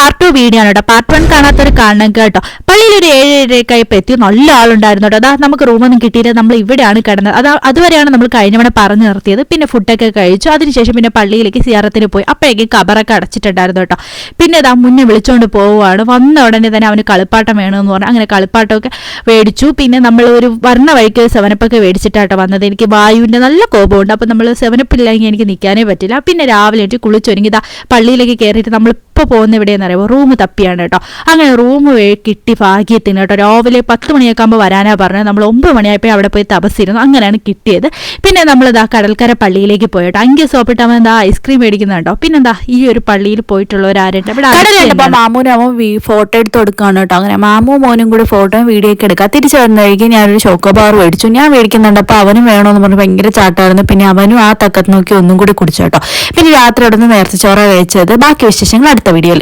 Part 2 video ആണ് കേട്ടോ. Part 1 കാണാത്തൊരു കാണണം കേട്ടോ. പള്ളിയിൽ ഒരു 7:30 എത്തി. നല്ല ആളുണ്ടായിരുന്നു കേട്ടോ. അതാ നമുക്ക് റൂമൊന്നും കിട്ടിയില്ല, നമ്മൾ ഇവിടെയാണ് കിടന്നത്. അതുവരെയാണ് നമ്മൾ കഴിഞ്ഞവണ പറഞ്ഞു നിർത്തിയത്. പിന്നെ ഫുഡൊക്കെ കഴിച്ചു. അതിനുശേഷം പിന്നെ പള്ളിയിലേക്ക് സിയാറത്തിന് പോയി. അപ്പോഴേക്കും കബറൊക്കെ അടച്ചിട്ടുണ്ടായിരുന്നു കേട്ടോ. പിന്നെ ഇതാ മുന്നേ വിളിച്ചുകൊണ്ട് പോവുകയാണ്. വന്ന ഉടനെ തന്നെ അവന് കളിപ്പാട്ടം വേണമെന്ന് പറഞ്ഞു. അങ്ങനെ കളിപ്പാട്ടമൊക്കെ മേടിച്ചു. പിന്നെ നമ്മൾ ഒരു വർണ്ണ വഴിക്ക് സെവനപ്പൊക്കെ മേടിച്ചിട്ടാട്ടോ വന്നത്. എനിക്ക് വായുവിൻ്റെ നല്ല കോപമുണ്ട്. അപ്പം നമ്മൾ സെവനപ്പില്ലെങ്കിൽ എനിക്ക് നിൽക്കാനേ പറ്റില്ല. പിന്നെ രാവിലെ എനിക്ക് കുളിച്ചൊരുങ്ങി ഇതാ പള്ളിയിലേക്ക് കയറിയിട്ട് നമ്മളിപ്പോൾ പോകുന്ന എവിടെയെന്ന് അറിയുമ്പോൾ റൂം തപ്പിയാണ് കേട്ടോ. അങ്ങനെ റൂം കിട്ടി ഭാഗ്യത്തിന് കേട്ടോ. രാവിലെ 10 മണിയൊക്കെ ആകുമ്പോൾ വരാനാ പറഞ്ഞത്. നമ്മൾ 9 മണിയായപ്പോൾ അവിടെ പോയി തപസ്സിരുന്നു. അങ്ങനെയാണ് കിട്ടിയത്. പിന്നെ നമ്മളിതാ കടൽക്കര പള്ളിയിലേക്ക് പോയിട്ടോ. അങ്കി സോപ്പിട്ട് അവൻ എന്താ ഐസ്ക്രീം മേടിക്കുന്നുണ്ടോ. പിന്നെന്താ ഈ ഒരു പള്ളിയിൽ പോയിട്ടുള്ളവരാരുണ്ട് ഇവിടെ കടലുണ്ടപ്പോൾ മാമൂനും അവൻ ഫോട്ടോ എടുത്ത് കൊടുക്കുകയാണ് കേട്ടോ. അങ്ങനെ മാമു മോനും കൂടി ഫോട്ടോയും വീഡിയോ ഒക്കെ എടുക്കുക. തിരിച്ചു വരുന്ന വഴിക്ക് ഞാനൊരു ചോക്കോബാർ മേടിച്ചു. ഞാൻ മേടിക്കുന്നുണ്ട്. അപ്പോൾ അവനും വേണമെന്ന് പറഞ്ഞ് ഭയങ്കര ചാട്ടമായിരുന്നു. പിന്നെ അവനും ആ തക്കത്ത് നോക്കി ഒന്നും കൂടി കുടിച്ചു കേട്ടോ. പിന്നെ രാത്രി അവിടെ നിന്ന് നേരത്തെ ചോറ കഴിച്ചത്. ബാക്കി വിശേഷങ്ങൾ അടുത്ത വീഡിയോയിൽ.